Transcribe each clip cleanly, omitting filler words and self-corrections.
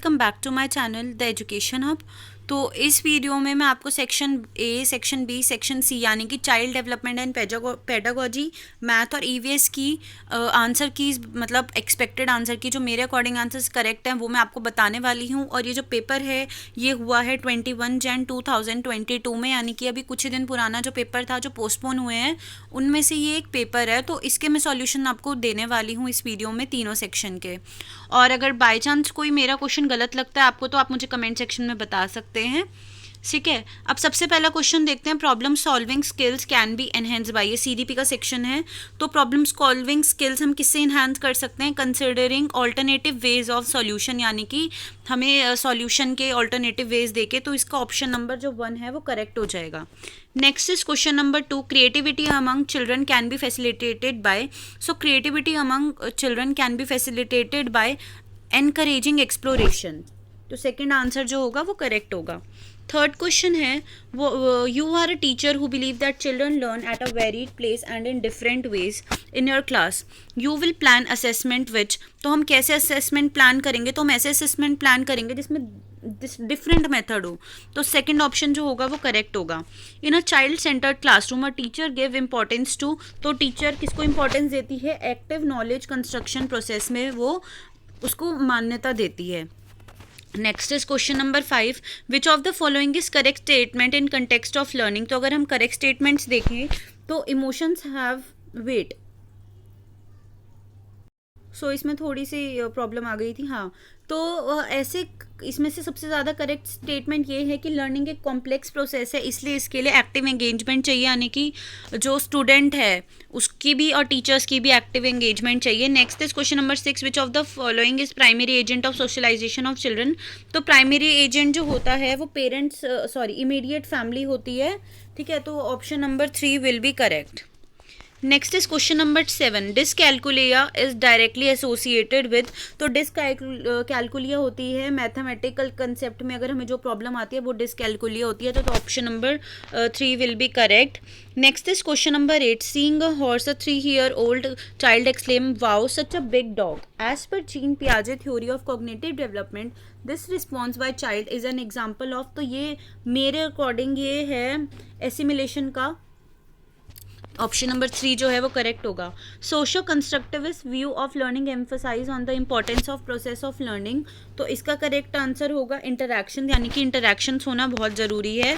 Welcome back to my channel the education hub. तो इस video में मैं आपको section A, section B, section C यानी कि child development and pedagogy, math और ईवीएस की आंसर की मतलब एक्सपेक्टेड आंसर की जो मेरे अकॉर्डिंग आंसर्स करेक्ट हैं वो मैं आपको बताने वाली हूँ। और ये जो पेपर है ये हुआ है 21 जन 2022 में, यानी कि अभी कुछ ही दिन पुराना जो पेपर था जो पोस्टपोन हुए हैं उनमें से ये एक पेपर है। तो इसके मैं सॉल्यूशन आपको देने वाली हूँ इस वीडियो में तीनों सेक्शन के। और अगर बाय चांस कोई मेरा क्वेश्चन गलत लगता है आपको तो आप मुझे कमेंट सेक्शन में बता सकते हैं, ठीक है। अब सबसे पहला क्वेश्चन देखते हैं, problem solving skills can be enhance by, ये सीडीपी का सेक्शन है। तो प्रॉब्लम सॉल्विंग स्किल्स हम किससे इनहेंस कर सकते हैं? Considering alternative ways of solution, यानी कि हमें सॉल्यूशन के ऑल्टरनेटिव वेज देके, तो इसका ऑप्शन नंबर जो 1 है वो करेक्ट हो जाएगा। Next is question number 2, creativity among children can be facilitated by. So creativity among children can be facilitated by encouraging exploration. तो सेकंड आंसर जो होगा वो करेक्ट होगा। थर्ड क्वेश्चन है, वो you are a teacher who believe that children learn at a varied place and in different ways in your class, you will plan assessment which. तो हम कैसे असेसमेंट प्लान करेंगे? तो हम ऐसे असेसमेंट प्लान करेंगे जिसमें डिफरेंट मेथड हो। तो सेकंड ऑप्शन जो होगा वो करेक्ट होगा। In a child centered classroom a teacher give importance to. तो टीचर किसको इम्पोर्टेंस देती है? एक्टिव नॉलेज कंस्ट्रक्शन प्रोसेस में वो उसको मान्यता देती है। Next is question number 5, which of the following is correct statement in context of learning. तो अगर हम करेक्ट स्टेटमेंट्स देखें तो इमोशंस हैव वेट। सो इसमें थोड़ी सी प्रॉब्लम आ गई थी, हाँ। तो ऐसे इसमें से सबसे ज़्यादा करेक्ट स्टेटमेंट ये है कि लर्निंग एक कॉम्प्लेक्स प्रोसेस है, इसलिए इसके लिए एक्टिव एंगेजमेंट चाहिए, यानी कि जो स्टूडेंट है उसकी भी और टीचर्स की भी एक्टिव एंगेजमेंट चाहिए। Next is question number 6, which of the following is primary agent of socialization of children. तो प्राइमरी एजेंट जो होता है वो पेरेंट्स इमीडिएट फैमिली होती है, ठीक है। तो option number 3 will be correct. Next is question number 7, dyscalculia is directly associated with. तो डिसकैलकुलिया होती है मैथमेटिकल कंसेप्ट में, अगर हमें जो प्रॉब्लम आती है वो डिसकैलकुलिया होती है। तो option number 3 will be correct. Next is question number 8, seeing a horse a 3-year-old child exclaim, wow, such a big dog. As per Jean Piaget theory of cognitive development, this response by child is an example of। तो ये मेरे according ये है assimilation का, option number 3 जो है वो correct होगा। Socio constructivist view of learning emphasise on the importance of process of learning. तो इसका करेक्ट आंसर होगा इंटरैक्शन, यानी कि इंटरैक्शंस होना बहुत ज़रूरी है।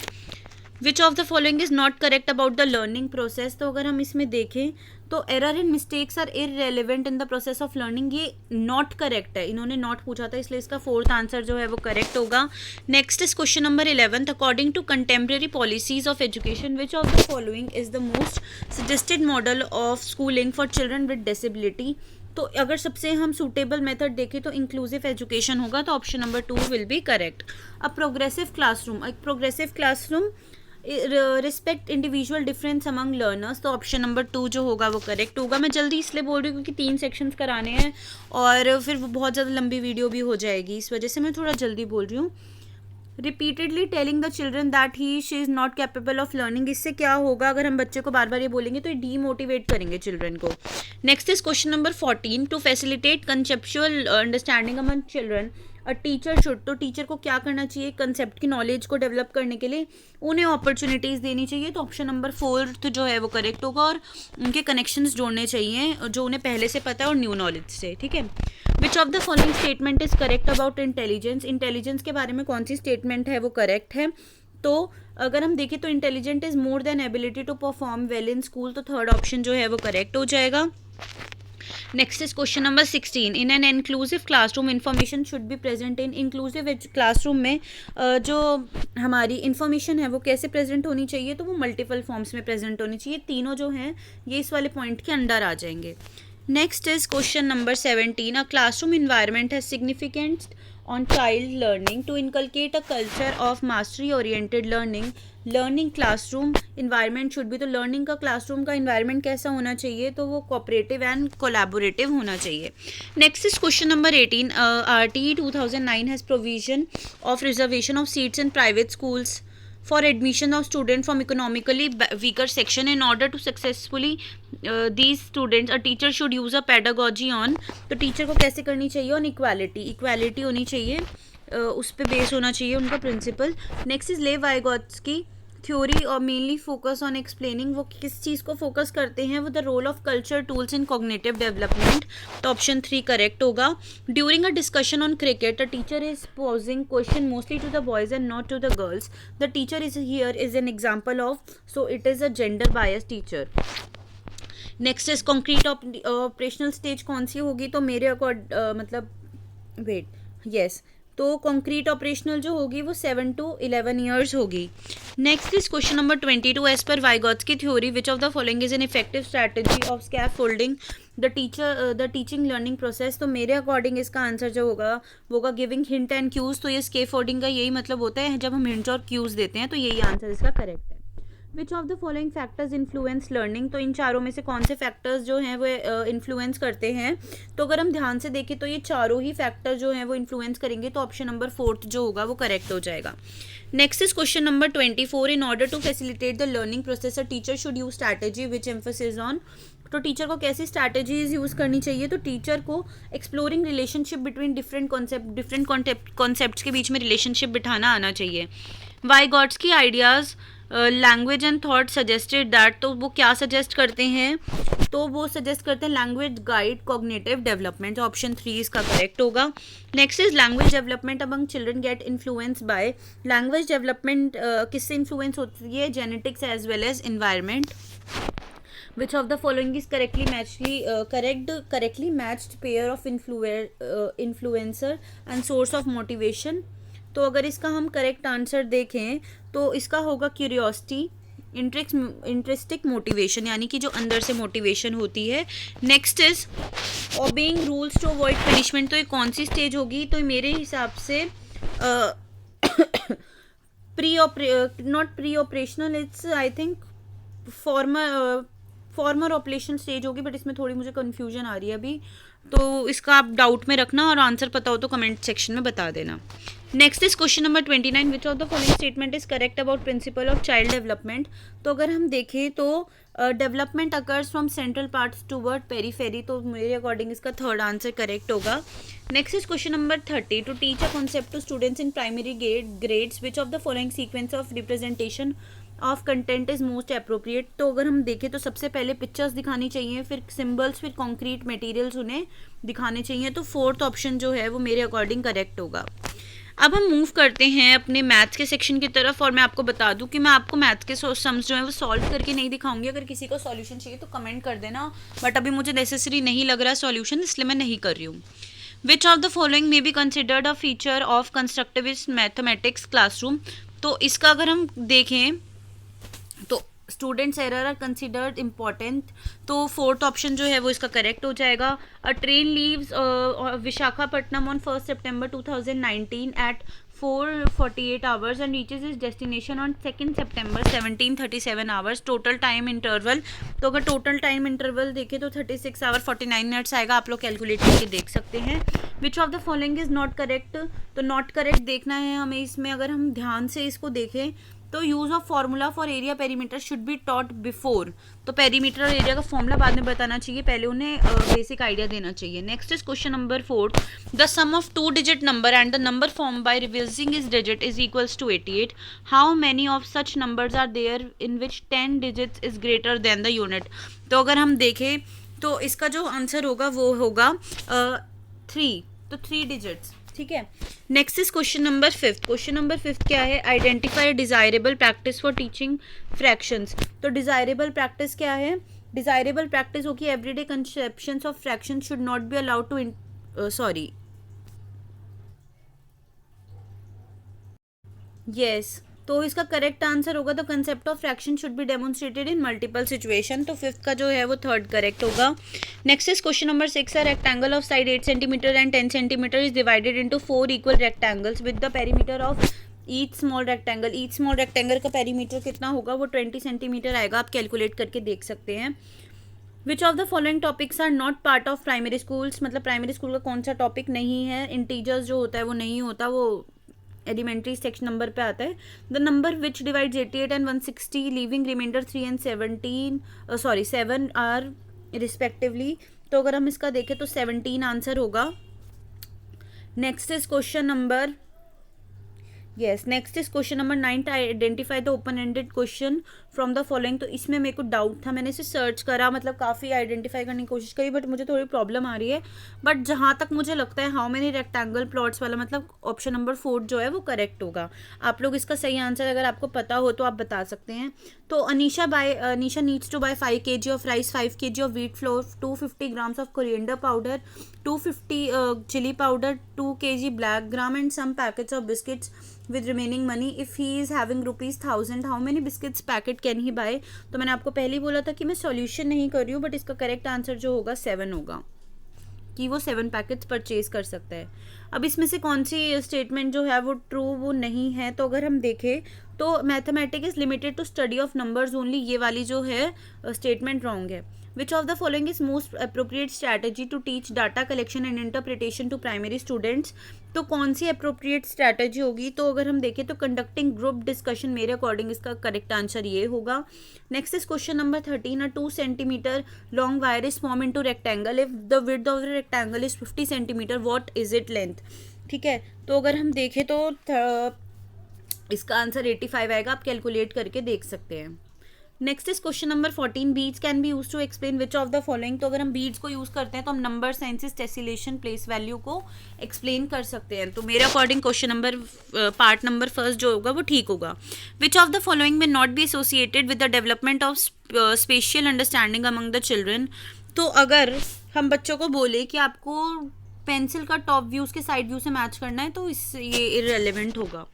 Which of the following is not correct about the learning process. तो अगर हम इसमें देखें तो error and mistakes are irrelevant in the process of learning, ये नॉट करेक्ट है, इन्होंने नॉट पूछा था इसलिए इसका फोर्थ आंसर जो है वो करेक्ट होगा। Next is question number 11, according to contemporary policies of education which of the following is the most suggested model of schooling for children with disability. तो अगर सबसे हम सूटेबल मेथड देखें तो इंक्लूसिव एजुकेशन होगा, तो option number 2 will be correct. अब progressive classroom, एक progressive classroom respect individual difference among learners. तो ऑप्शन नंबर 2 जो होगा वो करेक्ट होगा। मैं जल्दी इसलिए बोल रही हूँ क्योंकि 3 सेक्शंस कराने हैं और फिर वो बहुत ज़्यादा लंबी वीडियो भी हो जाएगी, इस वजह से मैं थोड़ा जल्दी बोल रही हूँ। Repeatedly telling the children that he she is not capable of learning, इससे क्या होगा? अगर हम बच्चे को बार बार ये बोलेंगे तो ये डीमोटिवेट करेंगे चिल्ड्रन को। Next is question number 14, to facilitate conceptual understanding among children a teacher should. तो टीचर को क्या करना चाहिए? कंसेप्ट की नॉलेज को डेवलप करने के लिए उन्हें अपॉर्चुनिटीज़ देनी चाहिए। तो ऑप्शन नंबर 4 जो है वो करेक्ट होगा, और उनके कनेक्शंस जोड़ने चाहिए जो उन्हें पहले से पता है और न्यू नॉलेज से, ठीक है। Which of the following statement is correct about intelligence. Intelligence के बारे में कौन सी स्टेटमेंट है वो करेक्ट है? तो अगर हम देखें तो intelligent is more than ability to perform well in school, तो थर्ड ऑप्शन जो है वो करेक्ट हो जाएगा। Next is question number 16, in an inclusive classroom information should be present in. Inclusive classroom में जो हमारी इन्फॉर्मेशन है वो कैसे प्रेजेंट होनी चाहिए? तो वो मल्टीपल फॉर्म्स में प्रेजेंट होनी चाहिए। तीनों जो हैं ये इस वाले पॉइंट के अंडर आ जाएंगे। Next is question number 17, a classroom environment has significance on child learning to inculcate a culture of mastery oriented learning classroom environment should be। तो learning का classroom का environment कैसा होना चाहिए? तो वो cooperative and collaborative होना चाहिए। next is question number 18, RTE 2009 has provision of reservation of seats in private schools for admission of students from economically weaker section. In order to successfully these students, a teacher should use a pedagogy on। तो teacher को कैसे करनी चाहिए? On equality, equality होनी चाहिए उस पे base होना चाहिए उनका principal. Next is Lev Vygotsky theory और मेनली फोकस ऑन एक्सप्लेनिंग, वो किस चीज़ को फोकस करते हैं, वो the role of culture tools in cognitive development. तो ऑप्शन 3 करेक्ट होगा। During a discussion on cricket the teacher is posing question mostly to the boys and not to the girls, the teacher is here is an example of, so it is a gender bias teacher. Next is concrete operational stage कौन सी होगी, तो मेरे मतलब wait yes, तो concrete operational जो होगी वो 7 to 11 ईयर्स होगी। Next is question number 22 as per Vygotsky theory which of the following is an effective strategy of scaffolding the teaching learning process. तो मेरे अकॉर्डिंग इसका आंसर जो होगा वो होगा गिविंग हिंट एंड क्यूज। तो ये स्कैफोल्डिंग का यही मतलब होता है, जब हम हिंट्स और क्यूज देते हैं, तो यही आंसर इसका करेक्ट है। Which of the following factors influence learning, तो इन चारों में से कौन से फैक्टर्स जो हैं वो इन्फ्लुएंस करते हैं। तो अगर हम ध्यान से देखें तो ये चारों ही फैक्टर जो हैं वो इन्फ्लुएंस करेंगे, तो ऑप्शन नंबर 4 जो होगा वो करेक्ट हो जाएगा। Next is question number 24 in order to facilitate the learning process a teacher should use strategy which emphasis on. तो टीचर को कैसी स्ट्रैटेजीज यूज़ करनी चाहिए, तो टीचर को exploring relationship between different concepts के बीच में रिलेशनशिप बिठाना आना चाहिए। Vygotsky ideas language and thought suggested that, तो वो क्या सजेस्ट करते हैं, तो वो सजेस्ट करते हैं language guide cognitive development. Option 3 इसका करेक्ट होगा। Next is language development among children get influence by, language development किससे इन्फ्लुएंस होती है, genetics as well as environment. Which of the following is correctly matched pair of influencer and source of motivation। तो अगर इसका हम correct answer देखें तो इसका होगा क्यूरियोसिटी, इंटरेस्टिक मोटिवेशन, यानी कि जो अंदर से मोटिवेशन होती है। Next is obeying rules to avoid punishment, तो ये कौन सी स्टेज होगी, तो मेरे हिसाब से not pre operational, it's I think farmer operation stage होगी, बट इसमें थोड़ी मुझे कन्फ्यूजन आ रही है अभी, तो इसका आप डाउट में रखना और आंसर पता हो तो कमेंट सेक्शन में बता देना। Next is question number 29 which of the following statement is correct about principle of child development. तो अगर हम देखें तो development occurs from central parts toward periphery, तो मेरे अकॉर्डिंग इसका थर्ड आंसर करेक्ट होगा। Next is question number 30 to teach a concept to students in primary grades which of the following sequence of representation of content is most appropriate. तो अगर हम देखें तो सबसे पहले पिक्चर्स दिखानी चाहिए, फिर सिंबल्स, फिर कॉन्क्रीट मटेरियल्स उन्हें दिखाने चाहिए, तो फोर्थ ऑप्शन जो है वो मेरे अकॉर्डिंग करेक्ट होगा। अब हम मूव करते हैं अपने मैथ्स के सेक्शन की तरफ, और मैं आपको बता दूं कि मैं आपको मैथ्स के सम्स जो है वो सॉल्व करके नहीं दिखाऊंगी। अगर किसी को सॉल्यूशन चाहिए तो कमेंट कर देना, बट अभी मुझे नेसेसरी नहीं लग रहा सॉल्यूशन, इसलिए मैं नहीं कर रही हूँ। Which of the following may be considered a feature of constructivist mathematics classroom. तो इसका अगर हम देखें तो students error are considered important, तो फोर्थ ऑप्शन जो है वो इसका करेक्ट हो जाएगा। A train leaves Visakhapatnam on 1 September 2019 at 4:48 hours and reaches its destination on 2 September 17:37 hours। Total time interval, तो अगर टोटल टाइम इंटरवल देखें तो 36 hours 49 minutes आएगा, आप लोग कैलकुलेट करके देख सकते हैं। Which of the following is not correct, तो नॉट करेक्ट देखना है हमें इसमें। अगर हम ध्यान से इसको देखें तो use of formula for area perimeter should be taught before, तो पेरीमीटर और एरिया का फॉर्मूला बाद में बताना चाहिए, पहले उन्हें बेसिक आइडिया देना चाहिए। Next is question number 4 the sum of 2 digit number and the number form by reversing is digit is equals to 88। How many of such numbers are there in विच 10 digits is greater than the unit. तो अगर हम देखें तो इसका जो answer होगा वो होगा 3, तो 3 digits, ठीक है। Next is question number 5। Question number 5 क्या है, identify desirable practice for teaching fractions. तो डिजायरेबल प्रैक्टिस क्या है, डिजायरेबल प्रैक्टिस होगी everyday conceptions of fraction should not be allowed to yes, तो इसका करेक्ट आंसर होगा the concept of fraction should be demonstrated in multiple situation, तो 5th का जो है वो 3rd करेक्ट होगा। नेक्स्ट इज क्वेश्चन नंबर 6 है rectangle of side 8 cm and 10 cm is divided into 4 equal rectangles with the perimeter of each small rectangle. Each small rectangle का perimeter कितना होगा, वो 20 cm आएगा, आप कैलकुलेट करके देख सकते हैं। Which of the following topics are not part of primary schools, मतलब प्राइमरी स्कूल का कौन सा टॉपिक नहीं है, इंटीजर्स जो होता है वो नहीं होता, वो एलिमेंट्री सेक्शन नंबर पे आता है। The number which divides 88 and 160 leaving remainder 3 and 7 are respectively, तो अगर हम इसका देखें तो 17 आंसर होगा। Next is question number yes, next is question number 9, identify the open ended question from the following. तो इसमें मेरे को डाउट था, मैंने इसे सर्च करा, मतलब काफ़ी आइडेंटिफाई करने की कोशिश करी, बट मुझे थोड़ी प्रॉब्लम आ रही है। बट जहाँ तक मुझे लगता है हाउ मेनी रेक्टेंगल प्लॉट्स वाला, मतलब ऑप्शन नंबर 4 जो है वो करेक्ट होगा। आप लोग इसका सही आंसर अगर आपको पता हो तो आप बता सकते हैं। तो Anisha needs to buy 5 kg of rice, 5 kg of wheat flour, 250 grams of coriander powder, 250 chili powder, 2 kg black gram and some packets of biscuits with remaining money. If he is having rupees 1000, how many biscuits packet can he buy? तो मैंने आपको पहले ही बोला था कि मैं solution नहीं कर रही हूँ, बट इसका करेक्ट आंसर जो होगा 7 होगा, कि वो 7 पैकेट्स परचेज कर सकता है। अब इसमें से कौन सी स्टेटमेंट जो है वो ट्रू वो नहीं है, तो अगर हम देखें तो mathematics is limited to study of numbers only, ये वाली जो है स्टेटमेंट रॉन्ग है। Which of the following is most appropriate strategy to teach data collection and interpretation to primary students? तो कौन सी अप्रोप्रिएट स्ट्रैटेजी होगी? तो अगर हम देखें तो कंडक्टिंग ग्रुप डिस्कशन, मेरे अकॉर्डिंग इसका करेक्ट आंसर ये होगा। Next is question number 13, a 2 centimeter long wire is formed into rectangle if the width of the rectangle is 50 centimeter, what is it length? ठीक है, तो अगर हम देखें तो इसका आंसर 85 आएगा, आप कैलकुलेट करके देख सकते हैं। Next is question number 14, beads can be use to explain which of the following? तो अगर हम बीड्स को यूज करते हैं तो हम नंबर, साइंसिस, टेसिलेशन, प्लेस वैल्यू को एक्सप्लेन कर सकते हैं। तो मेरे according question number part number first जो होगा वो ठीक होगा। Which of the following may not be associated with the development of spatial understanding among the children? तो अगर हम बच्चों को बोले कि आपको पेंसिल का टॉप व्यू उसके साइड व्यू से मैच करना है, तो इस ये इररेलेवेंट होगा।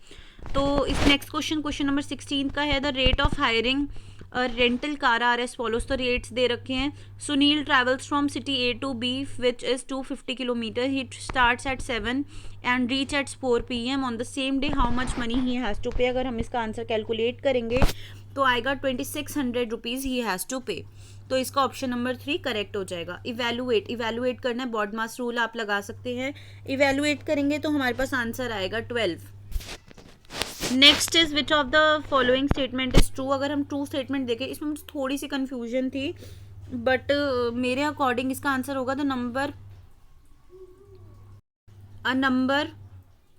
तो इस नेक्स्ट क्वेश्चन नंबर 16 का है, the rate of hiring rental car are as follows. तो रेट्स दे रखे हैं। Sunil travels from city A to B which is 250 kilometre, he starts at 7 and reach at 4 PM on the same day, how much money he has to pay? अगर हम इसका answer calculate करेंगे तो आएगा 2600 रुपीज़ ही हैज़ टू पे। तो इसका option number 3 correct हो जाएगा। इवेलुएट करना है, बॉडमास रूल आप लगा सकते हैं। इवेलुएट करेंगे तो हमारे पास आंसर आएगा 12। Next is which of the following statement is true? अगर हम ट्रू स्टेटमेंट देखें, इसमें मुझे थोड़ी सी कन्फ्यूजन थी, बट मेरे अकॉर्डिंग इसका आंसर होगा द नंबर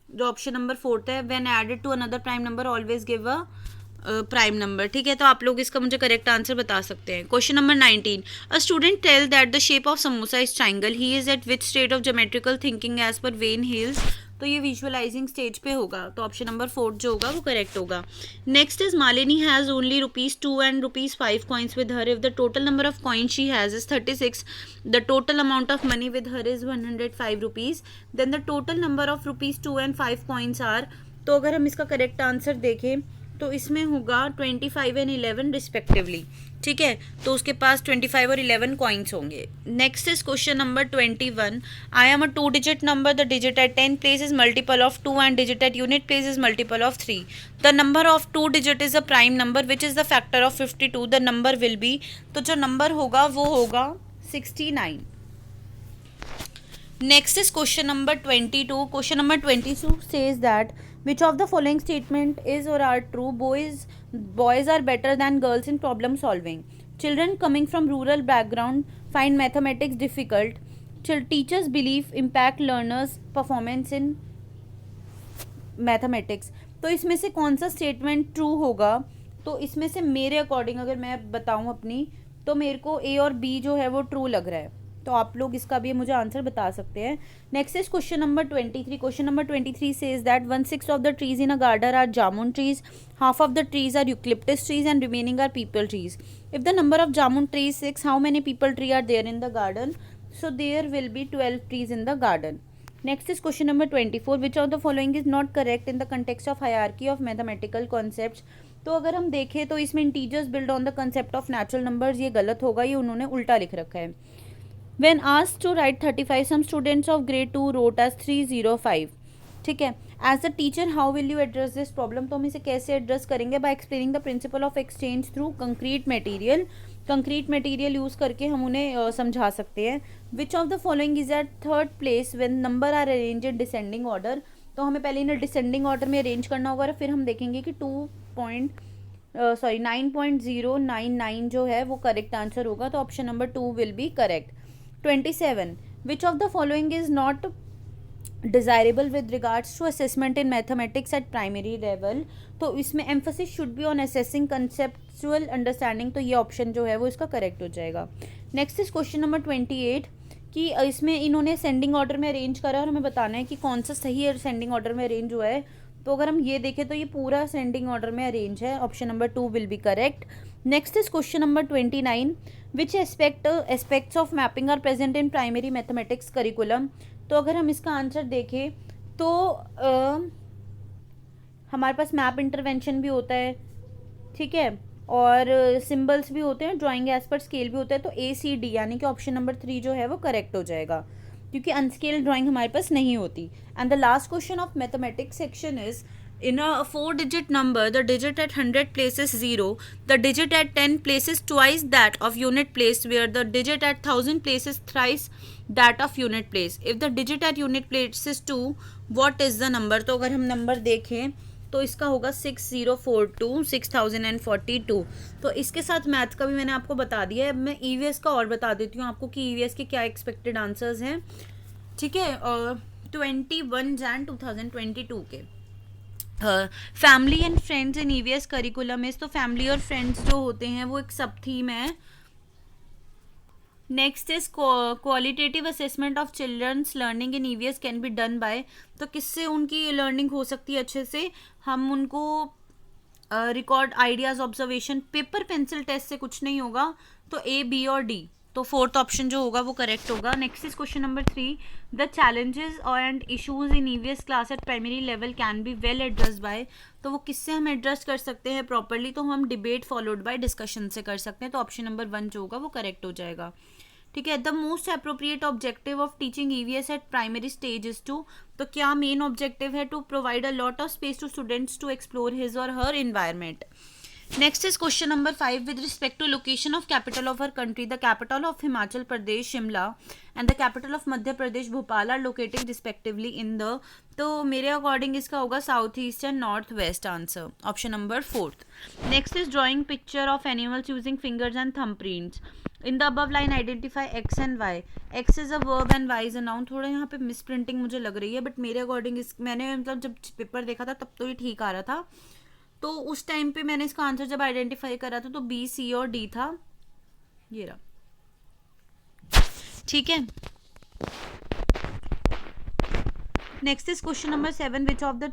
जो ऑप्शन नंबर 4 है, when added to another prime number always give a prime number. ठीक है, तो आप लोग इसका मुझे करेक्ट आंसर बता सकते हैं। Question number 19, a student tell that the shape of samosa is triangle, he is at which state of geometrical thinking as per van Hiele's? तो ये विजुअलाइजिंग स्टेज पे होगा, तो ऑप्शन नंबर 4 जो होगा वो करेक्ट होगा। Next is Malini has only ₹2 and ₹5 coins with her, if the total number of coins she has is 36, the total amount of money with her is 105 rupees, then the total number of ₹2 and 5 coins are? तो अगर हम इसका correct answer देखें तो इसमें होगा 25 and 11 respectively. ठीक है, तो उसके पास 25 और 11 कॉइन्स होंगे। Next is question number 21, I am a 2 digit number, the digit at 10 place is multiple of 2 and digit at unit place is multiple of 3। The number of 2 digit is a prime number which is the factor of 52, the number will be? तो जो number होगा वो होगा 69। Next is question number 22। Question number 22 says that which of the following statement is or are true? Boys are better than girls in problem solving. Children coming from rural background find mathematics difficult. Teachers' belief impact learners' performance in mathematics. तो इसमें से कौन सा statement true होगा? तो इसमें से मेरे अकॉर्डिंग अगर मैं बताऊं अपनी, तो मेरे को ए और बी जो है वो ट्रू लग रहा है। तो आप लोग इसका भी मुझे आंसर बता सकते हैं। Next is question number 23। Question number 23 says that 1/6 of the trees in a garden are jamun trees, half of the trees are eucalyptus trees and remaining are peepal trees. If the number of jamun trees is 6, how many peepal trees are there in the garden? So there will be 12 trees in the garden. Next is question number 24, which of the following is not correct in the context of hierarchy of mathematical concepts? तो अगर हम देखें तो इसमें integers build on the concept of natural numbers, ये गलत होगा, ये उन्होंने उल्टा लिख रखा है। When asked to write 35, some students of grade 2 wrote as 305. ठीक है, as a teacher how will you address this problem? तो हम इसे कैसे एड्रेस करेंगे? By explaining the principle of exchange through concrete material. Concrete material use करके हम उन्हें समझा सकते हैं। Which of the following is at third place when number are arrange in descending order? तो हमें पहले इन्हें डिसेंडिंग ऑर्डर में अरेंज करना होगा और फिर हम देखेंगे कि 9.099 जो है वो करेक्ट आंसर होगा। तो option number 2 will be correct. 27, which of the following is not desirable with regards to assessment in mathematics at primary level, तो इसमें emphasis should be on assessing conceptual understanding, तो ये ऑप्शन जो है वो इसका करेक्ट हो जाएगा। नेक्स्ट इज क्वेश्चन नंबर 28 कि इसमें इन्होंने सेंडिंग ऑर्डर में अरेंज करा है और हमें बताना है कि कौन सा सही सेंडिंग ऑर्डर में अरेंज हुआ है। तो अगर हम ये देखें तो ये पूरा सेंडिंग ऑर्डर में अरेंज है, option number 2 will be correct. Next is question number 29, which aspects of mapping are present in primary mathematics curriculum. तो अगर हम इसका आंसर देखें तो हमारे पास मैप इंटरवेंशन भी होता है, ठीक है, और सिंबल्स भी होते हैं, ड्राइंग एज पर स्केल भी होता है। तो ACD यानी कि ऑप्शन नंबर 3 जो है वो करेक्ट हो जाएगा, क्योंकि अनस्केल ड्राइंग हमारे पास नहीं होती। And the last question of mathematics section is in a 4-digit number, the digit at 100 places 0, the digit at 10 places twice that of unit place, where the digit at 1000 places thrice that of unit place. If the digit at unit place is 2, what is the number? तो अगर हम number देखें तो इसका होगा 6042, 6042। तो इसके साथ मैथ का भी मैंने आपको बता दिया है। अब मैं EVS का और बता देती हूँ आपको कि EVS के क्या एक्सपेक्टेड आंसर्स हैं, ठीक है। 21 Jan 2022 के family and friends in EVS curriculum है, तो फैमिली और फ्रेंड्स जो होते हैं वो एक सब थीम है। Next is qualitative assessment of children's learning in EVS can be done by, तो किससे उनकी लर्निंग हो सकती है अच्छे से, हम उनको record ideas observation, paper pencil test से कुछ नहीं होगा। तो A, B और D, तो फोर्थ ऑप्शन जो होगा वो करेक्ट होगा। Next is question number 3, the challenges and issues in EVS class eight primary level can be well addressed by, तो वो किससे हम एड्रेस कर सकते हैं प्रॉपरली, तो हम डिबेट फॉलोड बाय डिस्कशन से कर सकते हैं। तो ऑप्शन नंबर 1 जो होगा वो करेक्ट हो जाएगा, ठीक है। The most appropriate objective of teaching EVS at primary stage is to, तो क्या मेन ऑब्जेक्टिव है, to provide a lot of space to students to explore his or her environment. Next is question number 5, with respect to location of capital of our country, the capital of Himachal Pradesh Shimla and the capital of Madhya Pradesh Bhopal are located respectively in the, तो मेरे according इसका होगा south east and north west answer, option number 4th। Next is drawing picture of animals using fingers and thumb prints in the above line identify X and Y, X is a verb and Y is a noun. थोड़ा यहाँ पे miss printing मुझे लग रही है, but मेरे according इस मैंने मतलब जब पेपर देखा था तब तो ये ठीक आ रहा था, तो उस टाइम पे मैंने इसका आंसर जब आइडेंटिफाई करा था तो B, C और D था, ये रहा, ठीक है। Next is question number 7, which of the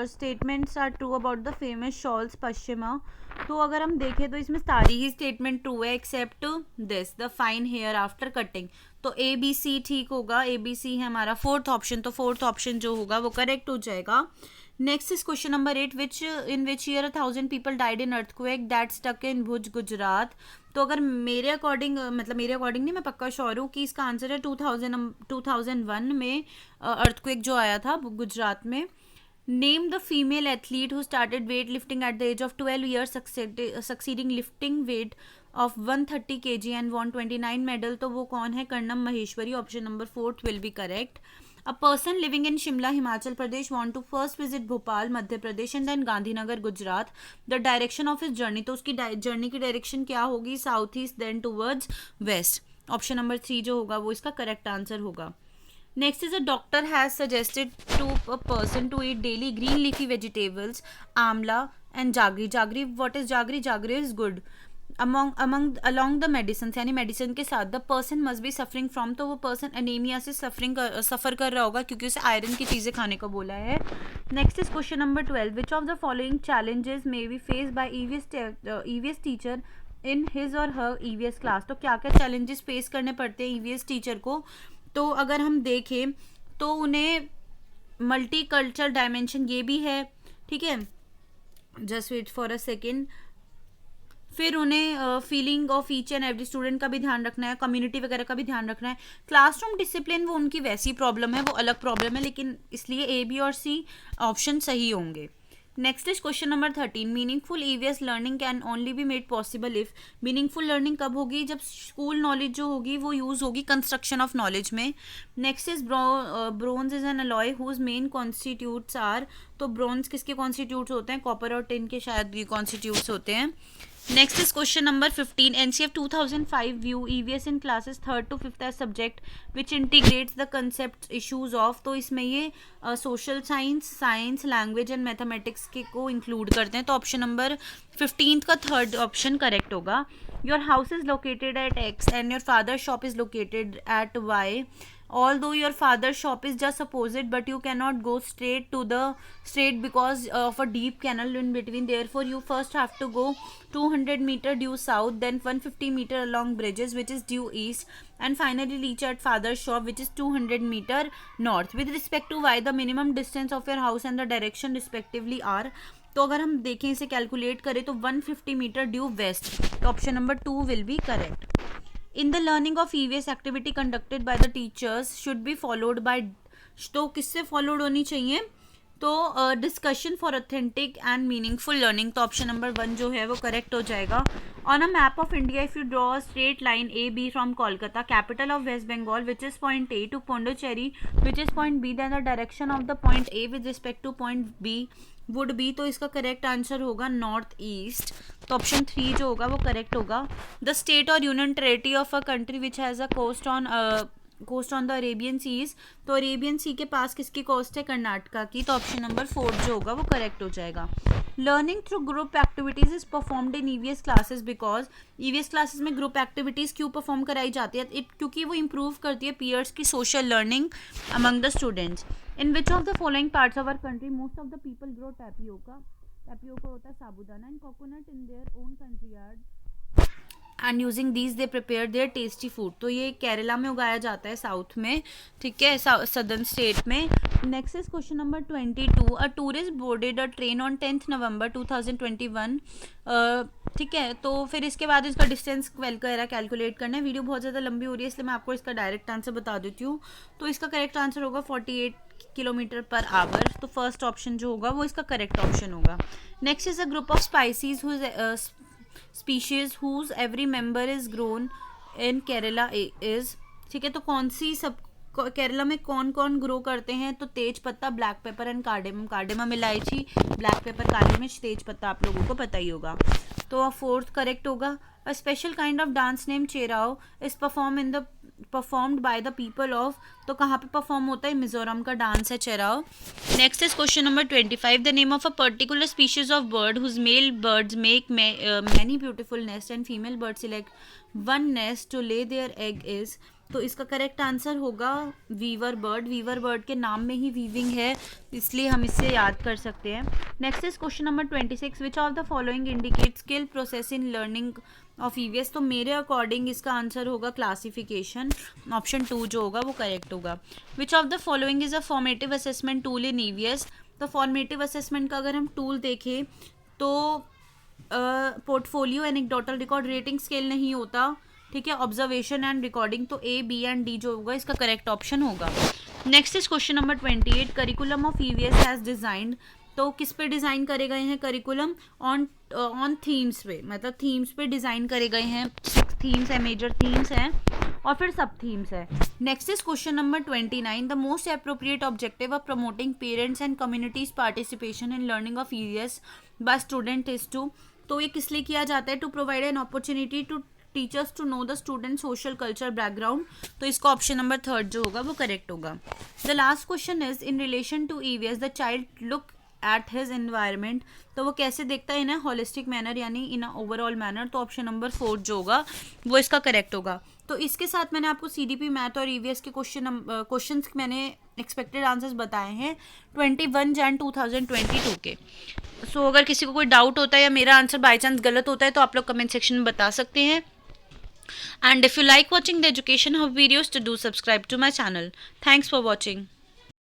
statements are true about the famous shawls pashmina. तो अगर हम देखें तो इसमें सारी ही स्टेटमेंट ट्रू है except this, the fine hair after cutting. तो A, B, C ठीक होगा, A, B, C है हमारा फोर्थ ऑप्शन, तो फोर्थ ऑप्शन जो होगा वो करेक्ट हो जाएगा। Next is question number 8, in which year 1000 people died in earthquake that stuck in Bhuj Gujarat. तो अगर मेरे अकॉर्डिंग, मतलब मेरे अकॉर्डिंग नहीं, मैं पक्का श्योर हूँ कि इसका आंसर है 2001 में अर्थक्वेक जो आया था गुजरात में। Name the female athlete who started weight lifting at the age of 12 years, succeeding lifting weight of 130 kg and won 29 medal. तो वो कौन है, Karnam Maheshwari, option number 4th will be correct. A person living in Shimla, Himachal Pradesh want to first visit Bhopal, Madhya Pradesh and then Gandhinagar, Gujarat. The direction of his journey, तो उसकी journey की direction क्या होगी, south east then towards west, option number 3 जो होगा वो इसका correct answer होगा। Next is a doctor has suggested to a person to eat daily green leafy vegetables, amla and jaggery. Jaggery, what is jaggery, jaggery is gur along the medicines, यानी medicine के साथ। The person must be suffering from, तो वो person anaemia से सफ़र कर रहा होगा क्योंकि उसे आयरन की चीज़ें खाने को बोला है। Next is question number 12, which of the following challenges may be face by EVS teacher in his or her EVS class. तो क्या क्या चैलेंजेस फेस करने पड़ते हैं EVS टीचर को, तो अगर हम देखें तो उन्हें मल्टी कल्चर डायमेंशन ये भी है, ठीक है, just wait for a second. फिर उन्हें feeling of each and every student का भी ध्यान रखना है, कम्युनिटी वगैरह का भी ध्यान रखना है। क्लासरूम डिसिप्लिन वो उनकी वैसी प्रॉब्लम है, वो अलग प्रॉब्लम है, लेकिन इसलिए A, B और C ऑप्शन सही होंगे। Next is question number 13, meaningful EVS learning can only be made possible if. Meaningful learning कब होगी, जब स्कूल नॉलेज जो होगी वो यूज़ होगी कंस्ट्रक्शन ऑफ नॉलेज में। Next is bronze is an alloy whose main constituents are, तो bronze किसके कॉन्स्टिट्यूट्स होते हैं, कॉपर और टिन के शायद ये कॉन्स्टिट्यूट्स होते हैं। Next is question number 15. NCF 2005 view EVS in classes 3rd to 5th as subject which integrates the concepts issues of. तो इसमें ये social science language and mathematics के को इंक्लूड करते हैं. तो ऑप्शन नंबर 15 का थर्ड ऑप्शन करेक्ट होगा. Your house is located at X and your father's shop is located at Y. Although your father's shop is just opposite, but you cannot go straight because of a deep canal in between. Therefore, you first have to go 200 meter due south, then 150 meter along bridges, which is due east, and finally reach at father's shop, which is 200 meter north. With respect to Y, the minimum distance of your house and the direction respectively are. तो अगर हम देखें इसे calculate करें तो 150 metre due waste. तो option number 2 will be correct. In the learning of EVS activity conducted by the teachers should be followed by. तो किससे फॉलोड होनी चाहिए? तो discussion for authentic and meaningful learning. तो ऑप्शन नंबर 1 जो है वो करेक्ट हो जाएगा. On a map of India if you draw a straight line AB from Kolkata capital of West Bengal which is point A to Pondicherry which is point B, then the direction of the point A with respect to point B would be. तो इसका correct answer होगा north east. तो option 3 जो होगा वो correct होगा. The state और union territory of a country which has a coast on the Arabian seas. तो अरेबियन सी के पास किसकी कोस्ट है? कर्नाटका की. तो ऑप्शन नंबर 4 जो होगा वो करेक्ट हो जाएगा. Learning through group activities is performed in EVS classes because EVS classes में ग्रुप एक्टिविटीज क्यों परफॉर्म कराई जाती है? क्योंकि वो इंप्रूव करती है पीयर्स की social learning among the students. In which of the following parts of our country most of the people grow tapioca होता है साबूदाना and coconut in their own country yard and using these they prepare their tasty food. तो ये केरला में उगाया जाता है south में, ठीक है, सदर्न स्टेट में. Next is question number 22. A tourist boarded a train on 10th November 2021. ठीक है, तो फिर इसके बाद इसका डिस्टेंस कैलकुलेट करना है. वीडियो बहुत ज़्यादा लंबी हो रही है इसलिए मैं आपको इसका डायरेक्ट आंसर बता देती हूँ. तो इसका करेक्ट आंसर होगा 48 किलोमीटर पर आवर. तो फर्स्ट ऑप्शन जो होगा वो इसका करेक्ट ऑप्शन होगा. Next is a group of species species whose every member is grown in Kerala is. ठीक है, तो कौन सी सब केरला में कौन कौन ग्रो करते हैं? तो तेज पत्ता, ब्लैक पेपर एंड कार्डेमम इलायची, ब्लैक पेपर, काली मिर्च, तेज पत्ता आप लोगों को पता ही होगा. तो फोर्थ करेक्ट होगा. A special kind of dance name Cheraw is performed by the people of. तो कहाँ पे परफॉर्म होता है? मिजोरम का डांस है Cheraw. Next is question number 25. The name of a particular species of bird whose male birds make many beautiful nest and female bird select one nest to lay their egg is. तो इसका correct answer होगा weaver bird. Weaver bird के नाम में ही weaving है इसलिए हम इससे याद कर सकते हैं. Next is question number 26. Which of the following indicate skill process in learning of EVS. तो मेरे अकॉर्डिंग इसका आंसर होगा क्लासिफिकेशन. ऑप्शन 2 जो होगा वो करेक्ट होगा. Which of the following is a formative assessment tool in EVS. तो formative assessment का अगर हम टूल देखें तो portfolio, anecdotal record, rating scale नहीं होता, ठीक है, ऑब्जर्वेशन एंड रिकॉर्डिंग. तो A, B एंड D जो होगा इसका करेक्ट ऑप्शन होगा. Next is question number 28. Curriculum of EVS has designed. तो किस पे डिज़ाइन करे गए हैं करिकुलम? ऑन थीम्स पे, मतलब थीम्स पे डिज़ाइन करे गए हैं. 6 थीम्स है, मेजर थीम्स हैं और फिर सब थीम्स है. Next is question number 29. The most appropriate objective of promoting parents and communities participation in learning of EVS by student is to. तो ये किस लिए किया जाता है? To provide an opportunity to teachers to know the student social culture background. तो इसका option number 3 जो होगा वो करेक्ट होगा. The last question is in relation to EVS the child look at his environment. तो वो कैसे देखता है? इन अ होलिस्टिक मैनर यानी इन अ ओवरऑल मैनर. तो ऑप्शन नंबर 4 जो होगा वो इसका करेक्ट होगा. तो इसके साथ मैंने आपको CDP मैथ और EVS के क्वेश्चंस मैंने एक्सपेक्टेड आंसर्स बताए हैं 21 Jan 2022 के. सो अगर किसी को कोई डाउट होता है या मेरा आंसर बाई चांस गलत होता है तो आप लोग कमेंट सेक्शन में बता सकते हैं. And if you like watching the education hub videos, to do subscribe to my channel. Thanks for watching.